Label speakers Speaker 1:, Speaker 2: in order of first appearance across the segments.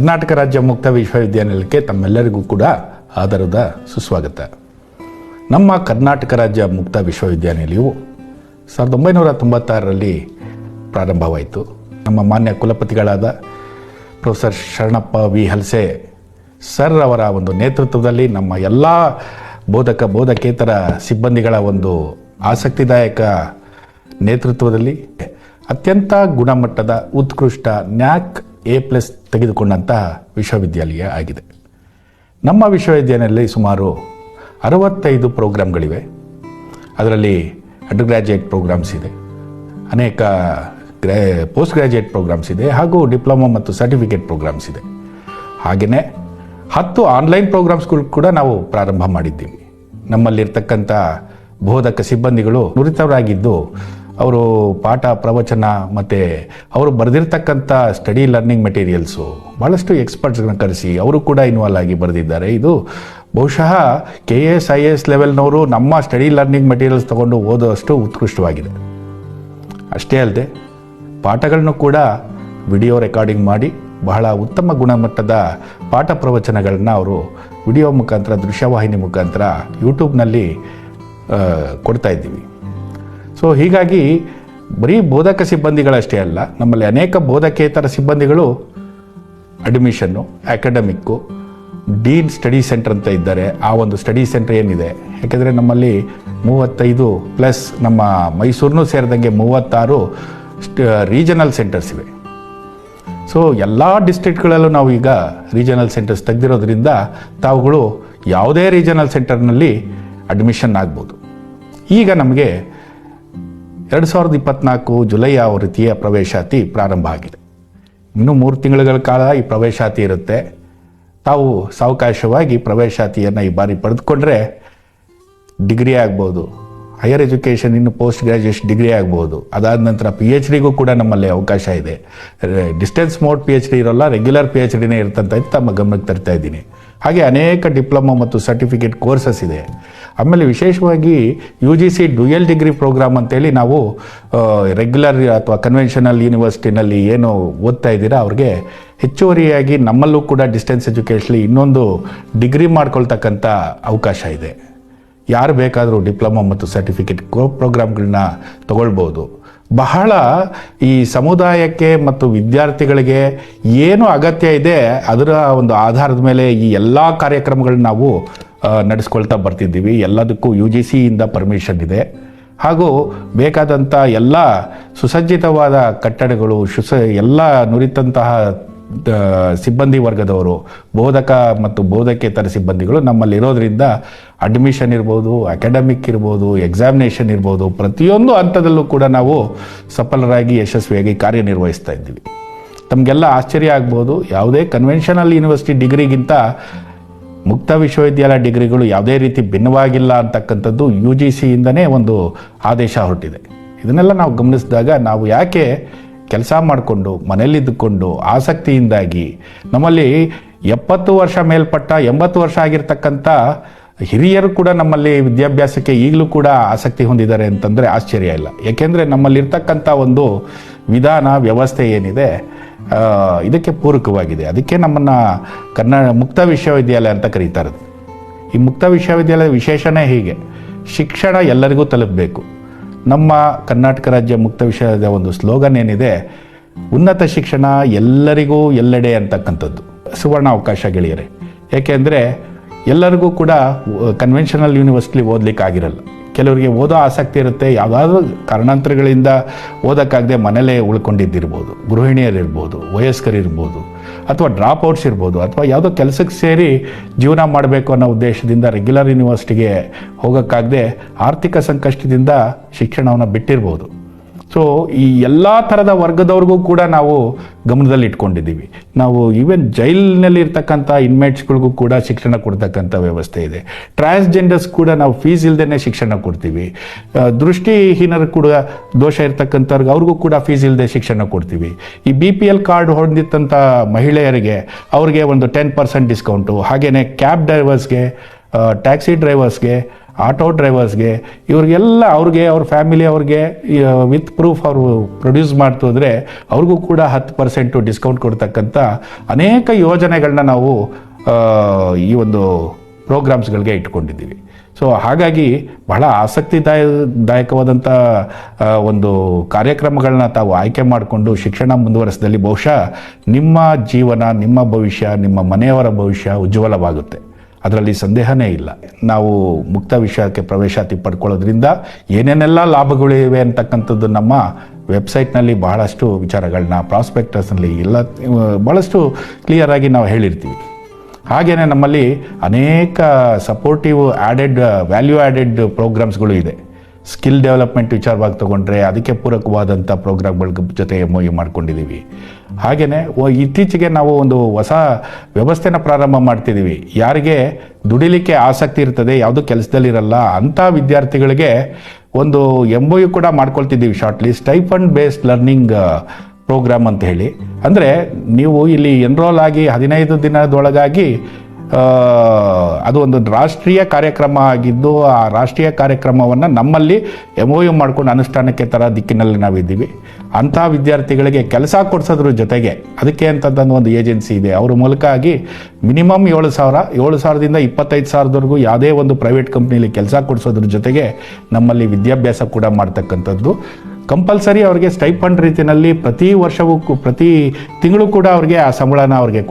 Speaker 1: ಕರ್ನಾಟಕ ರಾಜ್ಯ ಮುಕ್ತ ವಿಶ್ವವಿದ್ಯಾನಿಲಯಕ್ಕೆ ತಮ್ಮೆಲ್ಲರಿಗೂ ಕೂಡ ಆದರದ ಸುಸ್ವಾಗತ. ನಮ್ಮ ಕರ್ನಾಟಕ ರಾಜ್ಯ ಮುಕ್ತ ವಿಶ್ವವಿದ್ಯಾನಿಲಯವು 1996ರಲ್ಲಿ ಪ್ರಾರಂಭವಾಯಿತು. ನಮ್ಮ ಮಾನ್ಯ ಕುಲಪತಿಗಳಾದ ಪ್ರೊಫೆಸರ್ ಶರಣಪ್ಪ ವಿ ಹಲಸೆ ಸರ್ ಅವರ ಒಂದು ನೇತೃತ್ವದಲ್ಲಿ ನಮ್ಮ ಎಲ್ಲ ಬೋಧಕೇತರ ಸಿಬ್ಬಂದಿಗಳ ಒಂದು ಆಸಕ್ತಿದಾಯಕ ನೇತೃತ್ವದಲ್ಲಿ ಅತ್ಯಂತ ಗುಣಮಟ್ಟದ ಉತ್ಕೃಷ್ಟ ನ್ಯಾಕ್ A+ ತೆಗೆದುಕೊಂಡಂತಹ ವಿಶ್ವವಿದ್ಯಾಲಯ ಆಗಿದೆ. ನಮ್ಮ ವಿಶ್ವವಿದ್ಯಾಲಯದಲ್ಲಿ ಸುಮಾರು 65 ಪ್ರೋಗ್ರಾಮ್ಗಳಿವೆ. ಅದರಲ್ಲಿ ಅಂಡರ್ ಗ್ರ್ಯಾಜುಯೇಟ್ ಪ್ರೋಗ್ರಾಮ್ಸ್ ಇದೆ, ಅನೇಕ ಪೋಸ್ಟ್ ಗ್ರ್ಯಾಜುಯೇಟ್ ಪ್ರೋಗ್ರಾಮ್ಸ್ ಇದೆ, ಹಾಗೂ ಡಿಪ್ಲೊಮಾ ಮತ್ತು ಸರ್ಟಿಫಿಕೇಟ್ ಪ್ರೋಗ್ರಾಮ್ಸ್ ಇದೆ. ಹಾಗೆಯೇ 10 ಆನ್ಲೈನ್ ಪ್ರೋಗ್ರಾಮ್ಸ್ಗಳು ಕೂಡ ನಾವು ಪ್ರಾರಂಭ ಮಾಡಿದ್ದೀವಿ. ನಮ್ಮಲ್ಲಿರ್ತಕ್ಕಂಥ ಬೋಧಕ ಸಿಬ್ಬಂದಿಗಳು ನುರಿತವರಾಗಿದ್ದು ಅವರು ಪಾಠ ಪ್ರವಚನ ಮತ್ತು ಅವರು ಬರೆದಿರ್ತಕ್ಕಂಥ ಸ್ಟಡಿ ಲರ್ನಿಂಗ್ ಮೆಟೀರಿಯಲ್ಸು ಭಾಳಷ್ಟು ಎಕ್ಸ್ಪರ್ಟ್ಸ್ಗಳನ್ನ ಕರೆಸಿ ಅವರು ಕೂಡ ಇನ್ವಾಲ್ವ್ ಆಗಿ ಬರೆದಿದ್ದಾರೆ. ಇದು ಬಹುಶಃ KS IAS ಲೆವೆಲ್ನವರು ನಮ್ಮ ಸ್ಟಡಿ ಲರ್ನಿಂಗ್ ಮೆಟೀರಿಯಲ್ಸ್ ತೊಗೊಂಡು ಓದೋಷ್ಟು ಉತ್ಕೃಷ್ಟವಾಗಿದೆ. ಅಷ್ಟೇ ಅಲ್ಲದೆ ಪಾಠಗಳನ್ನು ಕೂಡ ವಿಡಿಯೋ ರೆಕಾರ್ಡಿಂಗ್ ಮಾಡಿ ಬಹಳ ಉತ್ತಮ ಗುಣಮಟ್ಟದ ಪಾಠ ಪ್ರವಚನಗಳನ್ನ ಅವರು ವಿಡಿಯೋ ಮುಖಾಂತರ, ದೃಶ್ಯವಾಹಿನಿ ಮುಖಾಂತರ ಯೂಟ್ಯೂಬ್ನಲ್ಲಿ ಕೊಡ್ತಾ ಇದ್ದೀವಿ. ಸೊ ಹೀಗಾಗಿ ಬರೀ ಬೋಧಕ ಸಿಬ್ಬಂದಿಗಳಷ್ಟೇ ಅಲ್ಲ, ನಮ್ಮಲ್ಲಿ ಅನೇಕ ಬೋಧಕೇತರ ಸಿಬ್ಬಂದಿಗಳು ಅಡ್ಮಿಷನ್ನು, ಅಕಾಡೆಮಿಕ್ಕು, ಡೀನ್ ಸ್ಟಡಿ ಸೆಂಟರ್ ಅಂತ ಇದ್ದಾರೆ. ಆ ಒಂದು ಸ್ಟಡಿ ಸೆಂಟರ್ ಏನಿದೆ, ಯಾಕೆಂದರೆ ನಮ್ಮಲ್ಲಿ 35+ ನಮ್ಮ ಮೈಸೂರನ್ನೂ ಸೇರಿದಂಗೆ 36 ರೀಜನಲ್ ಸೆಂಟರ್ಸ್ ಇವೆ. ಸೊ ಎಲ್ಲ ಡಿಸ್ಟ್ರಿಕ್ಟ್ಗಳಲ್ಲೂ ನಾವು ಈಗ ರೀಜನಲ್ ಸೆಂಟರ್ಸ್ ತೆಗೆದಿರೋದ್ರಿಂದ ತಾವುಗಳು ಯಾವುದೇ ರೀಜನಲ್ ಸೆಂಟರ್ನಲ್ಲಿ ಅಡ್ಮಿಷನ್ ಆಗ್ಬೋದು. ಈಗ ನಮಗೆ 2024 ಜುಲೈ ರೀತಿಯ ಪ್ರವೇಶಾತಿ ಪ್ರಾರಂಭ ಆಗಿದೆ. ಇನ್ನೂ 3 ತಿಂಗಳ ಕಾಲ ಈ ಪ್ರವೇಶಾತಿ ಇರುತ್ತೆ. ತಾವು ಸಾವಕಾಶವಾಗಿ ಪ್ರವೇಶಾತಿಯನ್ನು ಈ ಬಾರಿ ಪಡೆದುಕೊಂಡ್ರೆ ಡಿಗ್ರಿ ಆಗ್ಬೋದು, ಹೈಯರ್ ಎಜುಕೇಷನ್ ಇನ್ನು ಪೋಸ್ಟ್ ಗ್ರ್ಯಾಜುಯೇಷನ್ ಡಿಗ್ರಿ ಆಗ್ಬೋದು. ಅದಾದ ನಂತರ PhDಗೂ ಕೂಡ ನಮ್ಮಲ್ಲಿ ಅವಕಾಶ ಇದೆ. ಡಿಸ್ಟೆನ್ಸ್ ಮೋಡ್ PhD ಇರೋಲ್ಲ, ರೆಗ್ಯುಲರ್ PhDನೇ ಇರ್ತಂತ ತಮ್ಮ ಗಮನಕ್ಕೆ ತರ್ತಾ ಇದ್ದೀನಿ. ಹಾಗೆ ಅನೇಕ ಡಿಪ್ಲೊಮಾ ಮತ್ತು ಸರ್ಟಿಫಿಕೇಟ್ ಕೋರ್ಸಸ್ ಇದೆ. ಆಮೇಲೆ ವಿಶೇಷವಾಗಿ UGC ಡ್ಯುಯಲ್ ಡಿಗ್ರಿ ಪ್ರೋಗ್ರಾಮ್ ಅಂತೇಳಿ ನಾವು ರೆಗ್ಯುಲರ್ ಅಥವಾ ಕನ್ವೆನ್ಷನಲ್ ಯೂನಿವರ್ಸಿಟಿನಲ್ಲಿ ಏನು ಓದ್ತಾ ಇದ್ದೀರಾ ಅವ್ರಿಗೆ ಹೆಚ್ಚುವರಿಯಾಗಿ ನಮ್ಮಲ್ಲೂ ಕೂಡ ಡಿಸ್ಟೆನ್ಸ್ ಎಜುಕೇಷನ್ಲಿ ಇನ್ನೊಂದು ಡಿಗ್ರಿ ಮಾಡ್ಕೊಳ್ತಕ್ಕಂಥ ಅವಕಾಶ ಇದೆ. ಯಾರು ಬೇಕಾದರೂ ಡಿಪ್ಲೊಮಾ ಮತ್ತು ಸರ್ಟಿಫಿಕೇಟ್ ಪ್ರೋಗ್ರಾಮ್ಗಳನ್ನ ತಗೊಳ್ಬೋದು. ಬಹಳ ಈ ಸಮುದಾಯಕ್ಕೆ ಮತ್ತು ವಿದ್ಯಾರ್ಥಿಗಳಿಗೆ ಏನು ಅಗತ್ಯ ಇದೆ ಅದರ ಒಂದು ಆಧಾರದ ಮೇಲೆ ಈ ಎಲ್ಲ ಕಾರ್ಯಕ್ರಮಗಳನ್ನ ನಾವು ನಡೆಸ್ಕೊಳ್ತಾ ಬರ್ತಿದ್ದೀವಿ. ಎಲ್ಲದಕ್ಕೂ UGCಯಿಂದ ಪರ್ಮಿಷನ್ ಇದೆ. ಹಾಗೂ ಬೇಕಾದಂಥ ಎಲ್ಲ ಸುಸಜ್ಜಿತವಾದ ಕಟ್ಟಡಗಳು, ಎಲ್ಲ ನುರಿತಂತಹ ಸಿಬ್ಬಂದಿ ವರ್ಗದವರು, ಬೋಧಕ ಮತ್ತು ಬೋಧಕೇತರ ಸಿಬ್ಬಂದಿಗಳು ನಮ್ಮಲ್ಲಿ ಇರೋದ್ರಿಂದ ಅಡ್ಮಿಷನ್ ಇರ್ಬೋದು, ಅಕಾಡೆಮಿಕ್ ಇರ್ಬೋದು, ಎಕ್ಸಾಮಿನೇಷನ್ ಇರ್ಬೋದು, ಪ್ರತಿಯೊಂದು ಹಂತದಲ್ಲೂ ಕೂಡ ನಾವು ಸಫಲರಾಗಿ ಯಶಸ್ವಿಯಾಗಿ ಕಾರ್ಯನಿರ್ವಹಿಸ್ತಾ ಇದ್ದೀವಿ. ತಮಗೆಲ್ಲ ಆಶ್ಚರ್ಯ ಆಗ್ಬೋದು, ಯಾವುದೇ ಕನ್ವೆನ್ಷನಲ್ ಯೂನಿವರ್ಸಿಟಿ ಡಿಗ್ರಿಗಿಂತ ಮುಕ್ತ ವಿಶ್ವವಿದ್ಯಾಲಯ ಡಿಗ್ರಿಗಳು ಯಾವುದೇ ರೀತಿ ಭಿನ್ನವಾಗಿಲ್ಲ ಅಂತಕ್ಕಂಥದ್ದು UGCಯಿಂದನೇ ಒಂದು ಆದೇಶ ಹೊರಟಿದೆ. ಇದನ್ನೆಲ್ಲ ನಾವು ಗಮನಿಸಿದಾಗ ನಾವು ಯಾಕೆ ಕೆಲಸ ಮಾಡಿಕೊಂಡು ಮನೆಯಲ್ಲಿದ್ದುಕೊಂಡು ಆಸಕ್ತಿಯಿಂದಾಗಿ ನಮ್ಮಲ್ಲಿ 70 ವರ್ಷ ಮೇಲ್ಪಟ್ಟ 80 ವರ್ಷ ಆಗಿರ್ತಕ್ಕಂಥ ಹಿರಿಯರು ಕೂಡ ನಮ್ಮಲ್ಲಿ ವಿದ್ಯಾಭ್ಯಾಸಕ್ಕೆ ಈಗಲೂ ಕೂಡ ಆಸಕ್ತಿ ಹೊಂದಿದ್ದಾರೆ ಅಂತಂದರೆ ಆಶ್ಚರ್ಯ ಇಲ್ಲ. ಏಕೆಂದರೆ ನಮ್ಮಲ್ಲಿರ್ತಕ್ಕಂಥ ಒಂದು ವಿಧಾನ ವ್ಯವಸ್ಥೆ ಏನಿದೆ ಇದಕ್ಕೆ ಪೂರಕವಾಗಿದೆ. ಅದಕ್ಕೆ ನಮ್ಮನ್ನು ಮುಕ್ತ ವಿಶ್ವವಿದ್ಯಾಲಯ ಅಂತ ಕರೀತಾ ಇರೋದು. ಈ ಮುಕ್ತ ವಿಶ್ವವಿದ್ಯಾಲಯದ ವಿಶೇಷಣೆ ಹೀಗೆ, ಶಿಕ್ಷಣ ಎಲ್ಲರಿಗೂ ತಲುಪಬೇಕು. ನಮ್ಮ ಕರ್ನಾಟಕ ರಾಜ್ಯ ಮುಕ್ತ ವಿಶ್ವವಿದ್ಯಾಲಯದ ಒಂದು ಸ್ಲೋಗನ್ ಏನಿದೆ, ಉನ್ನತ ಶಿಕ್ಷಣ ಎಲ್ಲರಿಗೂ ಎಲ್ಲೆಡೆ ಅಂತಕ್ಕಂಥದ್ದು. ಸುವರ್ಣ ಅವಕಾಶ ಗೆಳೆಯರೆ. ಏಕೆಂದರೆ ಎಲ್ಲರಿಗೂ ಕೂಡ ಕನ್ವೆನ್ಷನಲ್ ಯೂನಿವರ್ಸಿಟಿ ಓದಲಿಕ್ಕೆ ಆಗಿರಲ್ಲ. ಕೆಲವರಿಗೆ ಓದೋ ಆಸಕ್ತಿ ಇರುತ್ತೆ, ಯಾವುದಾದ್ರೂ ಕಾರಣಾಂತರಗಳಿಂದ ಓದೋಕ್ಕಾಗದೆ ಮನೇಲೇ ಉಳ್ಕೊಂಡಿದ್ದಿರ್ಬೋದು, ಗೃಹಿಣಿಯರಿರ್ಬೋದು, ವಯಸ್ಕರಿರ್ಬೋದು, ಅಥವಾ ಡ್ರಾಪ್ ಔಟ್ಸ್ ಇರ್ಬೋದು, ಅಥವಾ ಯಾವುದೋ ಕೆಲಸಕ್ಕೆ ಸೇರಿ ಜೀವನ ಮಾಡಬೇಕು ಅನ್ನೋ ಉದ್ದೇಶದಿಂದ ರೆಗ್ಯುಲರ್ ಯೂನಿವರ್ಸಿಟಿಗೆ ಹೋಗೋಕ್ಕಾಗದೆ ಆರ್ಥಿಕ ಸಂಕಷ್ಟದಿಂದ ಶಿಕ್ಷಣವನ್ನು ಬಿಟ್ಟಿರ್ಬೋದು. ಸೊ ಈ ಎಲ್ಲ ಥರದ ವರ್ಗದವ್ರಿಗೂ ಕೂಡ ನಾವು ಗಮನದಲ್ಲಿ ಇಟ್ಕೊಂಡಿದ್ದೀವಿ. ನಾವು ಈವನ್ ಜೈಲಿನಲ್ಲಿ ಇರ್ತಕ್ಕಂಥ ಇನ್ಮೇಟ್ಸ್ಗಳಿಗೂ ಕೂಡ ಶಿಕ್ಷಣ ಕೊಡ್ತಕ್ಕಂಥ ವ್ಯವಸ್ಥೆ ಇದೆ. ಟ್ರಾನ್ಸ್ಜೆಂಡರ್ಸ್ ಕೂಡ ನಾವು ಫೀಸ್ ಇಲ್ಲದೇ ಶಿಕ್ಷಣ ಕೊಡ್ತೀವಿ. ದೃಷ್ಟಿಹೀನರು ಕೂಡ ದೋಷ ಇರ್ತಕ್ಕಂಥವ್ರಿಗೆ ಅವ್ರಿಗೂ ಕೂಡ ಫೀಸ್ ಇಲ್ಲದೆ ಶಿಕ್ಷಣ ಕೊಡ್ತೀವಿ. ಈ BPL ಕಾರ್ಡ್ ಹೊಂದಿದ್ದಂಥ ಮಹಿಳೆಯರಿಗೆ ಅವ್ರಿಗೆ ಒಂದು 10% ಡಿಸ್ಕೌಂಟು, ಹಾಗೆಯೇ ಕ್ಯಾಬ್ ಡ್ರೈವರ್ಸ್ಗೆ, ಟ್ಯಾಕ್ಸಿ ಡ್ರೈವರ್ಸ್ಗೆ, ಆಟೋ ಡ್ರೈವರ್ಸ್ಗೆ, ಇವ್ರಿಗೆಲ್ಲ ಅವ್ರಿಗೆ ಅವ್ರ ಫ್ಯಾಮಿಲಿ ಅವ್ರಿಗೆ ವಿತ್ ಪ್ರೂಫ್ ಅವರು ಪ್ರೊಡ್ಯೂಸ್ ಮಾಡ್ತಿದ್ರೆ ಅವ್ರಿಗೂ ಕೂಡ 10% ಡಿಸ್ಕೌಂಟ್ ಕೊಡ್ತಕ್ಕಂಥ ಅನೇಕ ಯೋಜನೆಗಳನ್ನ ನಾವು ಈ ಒಂದು ಪ್ರೋಗ್ರಾಮ್ಸ್ಗಳಿಗೆ ಇಟ್ಕೊಂಡಿದ್ದೀವಿ. ಸೊ ಹಾಗಾಗಿ ಬಹಳ ಆಸಕ್ತಿದಾಯಕವಾದಂಥ ಒಂದು ಕಾರ್ಯಕ್ರಮಗಳನ್ನ ತಾವು ಆಯ್ಕೆ ಮಾಡಿಕೊಂಡು ಶಿಕ್ಷಣ ಮುಂದುವರಿಸಿದಲ್ಲಿ ಬಹುಶಃ ನಿಮ್ಮ ಜೀವನ, ನಿಮ್ಮ ಭವಿಷ್ಯ, ನಿಮ್ಮ ಮನೆಯವರ ಭವಿಷ್ಯ ಉಜ್ವಲವಾಗುತ್ತೆ. ಅದರಲ್ಲಿ ಸಂದೇಹನೇ ಇಲ್ಲ. ನಾವು ಮುಕ್ತ ವಿಷಯಕ್ಕೆ ಪ್ರವೇಶಾತಿ ಪಡ್ಕೊಳ್ಳೋದ್ರಿಂದ ಏನೇನೆಲ್ಲ ಲಾಭಗಳಿವೆ ಅಂತಕ್ಕಂಥದ್ದು ನಮ್ಮ ವೆಬ್ಸೈಟ್ನಲ್ಲಿ ಬಹಳಷ್ಟು ವಿಚಾರಗಳನ್ನ, ಪ್ರಾಸ್ಪೆಕ್ಟಸ್ನಲ್ಲಿ ಎಲ್ಲ ಭಾಳಷ್ಟು ಕ್ಲಿಯರಾಗಿ ನಾವು ಹೇಳಿರ್ತೀವಿ. ಹಾಗೆಯೇ ನಮ್ಮಲ್ಲಿ ಅನೇಕ ಸಪೋರ್ಟಿವ್ ವ್ಯಾಲ್ಯೂ ಆ್ಯಡೆಡ್ ಪ್ರೋಗ್ರಾಮ್ಸ್ಗಳು ಇದೆ. ಸ್ಕಿಲ್ ಡೆವಲಪ್ಮೆಂಟ್ ವಿಚಾರವಾಗಿ ತೊಗೊಂಡ್ರೆ ಅದಕ್ಕೆ ಪೂರಕವಾದಂಥ ಪ್ರೋಗ್ರಾಮ್ಗಳ ಜೊತೆ MOU ಮಾಡ್ಕೊಂಡಿದ್ದೀವಿ. ಹಾಗೆಯೇ ಇತ್ತೀಚೆಗೆ ನಾವು ಒಂದು ಹೊಸ ವ್ಯವಸ್ಥೆನ ಪ್ರಾರಂಭ ಮಾಡ್ತಿದ್ದೀವಿ. ಯಾರಿಗೆ ದುಡಿಲಿಕ್ಕೆ ಆಸಕ್ತಿ ಇರ್ತದೆ, ಯಾವುದೂ ಕೆಲಸದಲ್ಲಿರಲ್ಲ ಅಂಥ ವಿದ್ಯಾರ್ಥಿಗಳಿಗೆ ಒಂದು MOU ಕೂಡ ಮಾಡ್ಕೊಳ್ತಿದ್ದೀವಿ. Shortly stipend based learning program ಅಂತ ಹೇಳಿ. ಅಂದರೆ ನೀವು ಇಲ್ಲಿ ಎನ್ರೋಲ್ ಆಗಿ 15 ದಿನದೊಳಗಾಗಿ ಅದು ಒಂದು ರಾಷ್ಟ್ರೀಯ ಕಾರ್ಯಕ್ರಮ ಆಗಿದ್ದು, ಆ ರಾಷ್ಟ್ರೀಯ ಕಾರ್ಯಕ್ರಮವನ್ನು ನಮ್ಮಲ್ಲಿ MOU ಮಾಡ್ಕೊಂಡು ಅನುಷ್ಠಾನಕ್ಕೆ ತರ ದಿಕ್ಕಿನಲ್ಲಿ ನಾವಿದ್ದೀವಿ. ಅಂಥ ವಿದ್ಯಾರ್ಥಿಗಳಿಗೆ ಕೆಲಸ ಕೊಡಿಸೋದ್ರ ಜೊತೆಗೆ ಅದಕ್ಕೆ ಅಂತಂದು ಒಂದು ಏಜೆನ್ಸಿ ಇದೆ. ಅವ್ರ ಮೂಲಕ ಆಗಿ ಮಿನಿಮಮ್ 7,000ದಿಂದ 25,000ವರೆಗೂ ಯಾವುದೇ ಒಂದು ಪ್ರೈವೇಟ್ ಕಂಪ್ನಿಲಿ ಕೆಲಸ ಕೊಡಿಸೋದ್ರ ಜೊತೆಗೆ ನಮ್ಮಲ್ಲಿ ವಿದ್ಯಾಭ್ಯಾಸ ಕೂಡ ಮಾಡ್ತಕ್ಕಂಥದ್ದು. ಕಂಪಲ್ಸರಿ ಅವ್ರಿಗೆ ಸ್ಟೈಫಂಡ್ ರೀತಿಯಲ್ಲಿ ಪ್ರತಿ ವರ್ಷವೂ ಪ್ರತಿ ತಿಂಗಳು ಕೂಡ ಅವ್ರಿಗೆ ಆ ಸಂಬಳನ ಅವ್ರಿಗೆ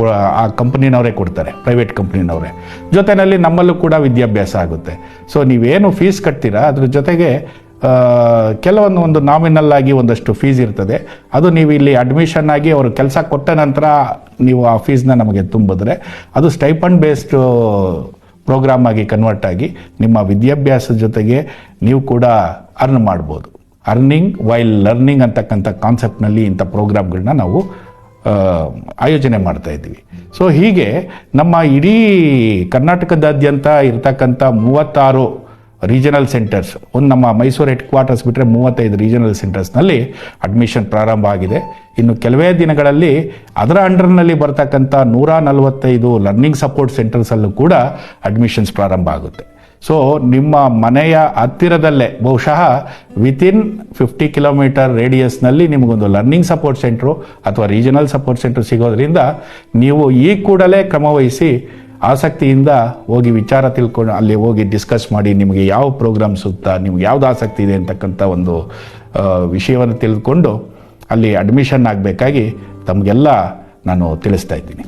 Speaker 1: ಆ ಕಂಪ್ನಿನವರೇ ಕೊಡ್ತಾರೆ, ಪ್ರೈವೇಟ್ ಕಂಪ್ನಿನವರೇ. ಜೊತೆಯಲ್ಲಿ ನಮ್ಮಲ್ಲೂ ಕೂಡ ವಿದ್ಯಾಭ್ಯಾಸ ಆಗುತ್ತೆ. ಸೊ ನೀವೇನು ಫೀಸ್ ಕಟ್ತೀರಾ ಅದ್ರ ಜೊತೆಗೆ ಒಂದು ನಾಮಿನಲ್ ಆಗಿ ಒಂದಷ್ಟು ಫೀಸ್ ಇರ್ತದೆ. ಅದು ನೀವು ಇಲ್ಲಿ ಅಡ್ಮಿಷನ್ ಆಗಿ ಅವರು ಕೆಲಸ ಕೊಟ್ಟ ನಂತರ ನೀವು ಆ ಫೀಸ್ನ ನಮಗೆ ತುಂಬಿದ್ರೆ ಅದು ಸ್ಟೈಫಂಡ್ ಬೇಸ್ಡ್ ಪ್ರೋಗ್ರಾಮ್ ಆಗಿ ಕನ್ವರ್ಟ್ ಆಗಿ ನಿಮ್ಮ ವಿದ್ಯಾಭ್ಯಾಸದ ಜೊತೆಗೆ ನೀವು ಕೂಡ ಅರ್ನ್ ಮಾಡ್ಬೋದು. ಅರ್ನಿಂಗ್ ವೈಲ್ ಲರ್ನಿಂಗ್ ಅಂತಕ್ಕಂಥ ಕಾನ್ಸೆಪ್ಟ್ನಲ್ಲಿ ಇಂಥ ಪ್ರೋಗ್ರಾಮ್ಗಳನ್ನ ನಾವು ಆಯೋಜನೆ ಮಾಡ್ತಾ ಇದ್ದೀವಿ. ಸೊ ಹೀಗೆ ನಮ್ಮ ಇಡೀ ಕರ್ನಾಟಕದಾದ್ಯಂತ ಇರ್ತಕ್ಕಂಥ 36 ರೀಜನಲ್ ಸೆಂಟರ್ಸ್, ಒಂದು ನಮ್ಮ ಮೈಸೂರು ಹೆಡ್ ಕ್ವಾರ್ಟರ್ಸ್ ಬಿಟ್ಟರೆ 35 ರೀಜನಲ್ ಸೆಂಟರ್ಸ್ನಲ್ಲಿ ಅಡ್ಮಿಷನ್ ಪ್ರಾರಂಭ ಆಗಿದೆ. ಇನ್ನು ಕೆಲವೇ ದಿನಗಳಲ್ಲಿ ಅದರ ಅಂಡರ್ನಲ್ಲಿ ಬರ್ತಕ್ಕಂಥ 145 ಲರ್ನಿಂಗ್ ಸಪೋರ್ಟ್ ಸೆಂಟರ್ಸಲ್ಲೂ ಕೂಡ ಅಡ್ಮಿಷನ್ಸ್ ಪ್ರಾರಂಭ ಆಗುತ್ತೆ. ಸೊ ನಿಮ್ಮ ಮನೆಯ ಹತ್ತಿರದಲ್ಲೇ ಬಹುಶಃ ವಿತಿನ್ 50 ಕಿಲೋಮೀಟರ್ ರೇಡಿಯಸ್ನಲ್ಲಿ ನಿಮಗೊಂದು ಲರ್ನಿಂಗ್ ಸಪೋರ್ಟ್ ಸೆಂಟ್ರು ಅಥವಾ ರೀಜನಲ್ ಸಪೋರ್ಟ್ ಸೆಂಟ್ರ್ ಸಿಗೋದ್ರಿಂದ ನೀವು ಈ ಕೂಡಲೇ ಕ್ರಮವಹಿಸಿ ಆಸಕ್ತಿಯಿಂದ ಹೋಗಿ ವಿಚಾರ ತಿಳ್ಕೊಂಡು ಅಲ್ಲಿ ಹೋಗಿ ಡಿಸ್ಕಸ್ ಮಾಡಿ ನಿಮಗೆ ಯಾವ ಪ್ರೋಗ್ರಾಮ್ ಸೂಕ್ತ, ನಿಮ್ಗೆ ಯಾವ್ದು ಆಸಕ್ತಿ ಇದೆ ಅಂತಕ್ಕಂಥ ಒಂದು ವಿಷಯವನ್ನು ತಿಳಿದುಕೊಂಡು ಅಲ್ಲಿ ಅಡ್ಮಿಷನ್ ಆಗಬೇಕಾಗಿ ತಮಗೆಲ್ಲ ನಾನು ತಿಳಿಸ್ತಾ ಇದ್ದೀನಿ.